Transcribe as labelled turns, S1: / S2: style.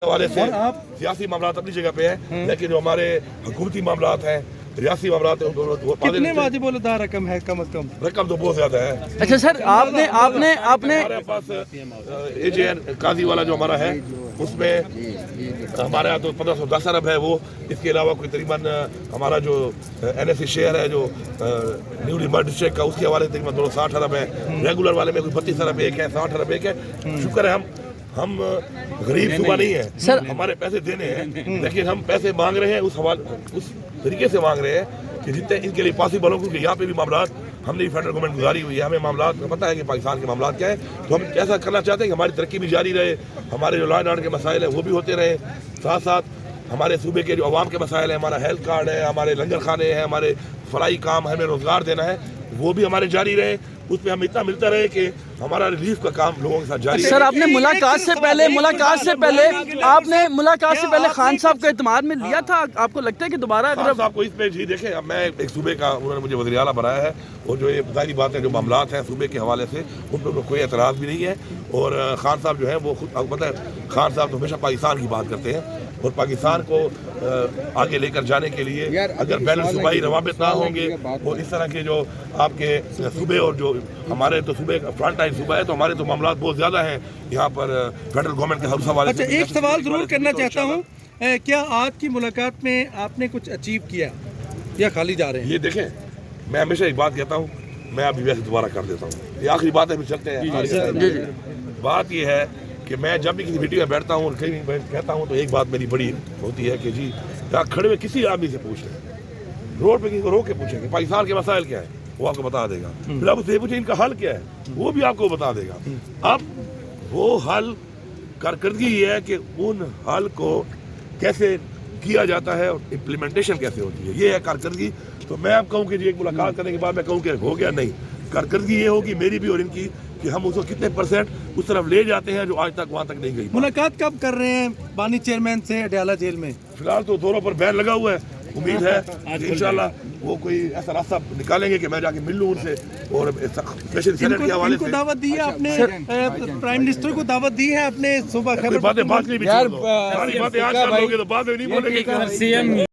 S1: حوالے سے سیاسی معاملات اپنی جگہ پہ ہیں، لیکن جو ہمارے حکومتی معاملات ہیں، ریاستی معاملات ہیں،
S2: کتنے واجب الادا رقم ہے کم از کم؟
S1: رقم تو بہت زیادہ ہے۔
S3: اچھا سر، آپ نے
S1: ہمارے پاس اے جے این قاضی والا جو ہمارا ہے اس میں ہمارے یہاں تو 1510 ارب ہے وہ، اس کے علاوہ کوئی تقریباً ہمارا جو این ایس سی شیئر ہے جو نیولی مرڈ ڈسٹرکٹ کا، اس کے حوالے سے تقریباً 260 ارب ہے، ریگولر والے میں کوئی 32 ارب ایک ہے، 60 ارب ایک ہے۔ شکر ہے ہم غریب صوبہ نہیں ہیں سر، ہمارے پیسے دینے ہیں، لیکن ہم پیسے مانگ رہے ہیں اس طریقے سے مانگ رہے ہیں کہ جتنے ان کے لیے پاسبل ہو، کیونکہ یہاں پہ بھی معاملات ہم نے فیڈرل گورنمنٹ گزاری ہوئی ہے، ہمیں معاملات کا پتہ ہے کہ پاکستان کے معاملات کیا ہے، تو ہم ایسا کرنا چاہتے ہیں کہ ہماری ترقی بھی جاری رہے، ہمارے جو لا اینڈ آرڈر کے مسائل ہیں وہ بھی ہوتے رہے، ساتھ ساتھ ہمارے صوبے کے جو عوام کے مسائل ہیں، ہمارا ہیلتھ کارڈ ہے، ہمارے لنگر خانے ہیں، ہمارے فلاحی کام ہمیں روزگار دینا ہے، وہ بھی ہمارے جاری رہے، اس میں ہم اتنا ملتا رہے کہ ہمارا ریلیف کا کام لوگوں کے ساتھ جاری ہے۔
S3: سر، آپ نے ملاقات سے پہلے خان صاحب کا اعتماد میں لیا تھا، آپ کو لگتا ہے کہ دوبارہ
S1: خان صاحب کو اس میں جی دیکھیں، اب میں ایک صوبے کا، انہوں نے مجھے وزیر اعلیٰ بنایا ہے، اور جو یہ ظاہری بات ہے جو معاملات ہیں صوبے کے حوالے سے ان پہ کوئی اعتراض بھی نہیں ہے، اور خان صاحب جو ہے وہ خود، آپ کو پتہ ہے خان صاحب تو ہمیشہ پاکستان کی بات کرتے ہیں، اور پاکستان کو آگے لے کر جانے کے لیے اگر بین الصوبائی روابط نہ ہوں گے اور اس طرح کے جو آپ کے صوبے، اور جو ہمارے تو صوبے کا فرنٹ لائن صوبہ ہے، تو ہمارے تو معاملات بہت زیادہ ہیں یہاں پر فیڈرل گورنمنٹ کے ہر حوالے سے۔
S4: اچھا، ایک سوال ضرور کرنا چاہتا ہوں، کیا آج کی ملاقات میں آپ نے کچھ اچیو کیا یا خالی جا رہے ہیں؟
S1: یہ دیکھیں، میں ہمیشہ ایک بات کہتا ہوں، میں ابھی ویسے دوبارہ کر دیتا ہوں، یہ آخری بات ہے، پھر چلتے ہیں۔ بات یہ ہے کہ میں جب بھی کسی میٹنگ میں بیٹھتا ہوں اور کہیں کہتا ہوں تو ایک بات میری بڑی ہوتی ہے کہ جی یہاں کھڑے ہوئے کسی آدمی سے پوچھ لیں، روڈ پہ کسی کو روک کے پوچھیں کہ پاکستان کے مسائل کیا ہے، وہ آپ کو بتا دے گا، پھر آپ اسے پوچھیں ان کا حل کیا ہے، وہ بھی آپ کو بتا دے گا۔ اب وہ حل کارکردگی یہ ہے کہ ان حل کو کیسے کیا جاتا ہے اور امپلیمنٹیشن کیسے ہوتی ہے، یہ ہے کارکردگی۔ تو میں اب کہوں کہ جی ایک ملاقات کرنے کے بعد میں کہوں کہ ہو گیا، نہیں، کارکردگی یہ ہوگی میری بھی اور ان کی کہ ہم اس کو کتنے پرسنٹ اس طرف لے جاتے ہیں جو آج تک وہاں تک نہیں گئی۔
S4: ملاقات کب کر رہے ہیں بانی چیئرمین سے اڈیالہ جیل میں؟
S1: فی الحال تو دوروں پر بین لگا ہوا ہے، امید ہے انشاءاللہ وہ کوئی ایسا راستہ نکالیں گے کہ میں جا کے مل لوں ان سے، اور اسپیشل سینٹ کے حوالے سے
S4: دعوت دی ہے آپ نے، پرائم منسٹر کو دعوت دی ہے اپنے صوبہ خیبر
S1: باتیں بات نہیں بھی چھوڑ دو، ساری باتیں آج کر لو گے تو بعد میں نہیں بولیں گے۔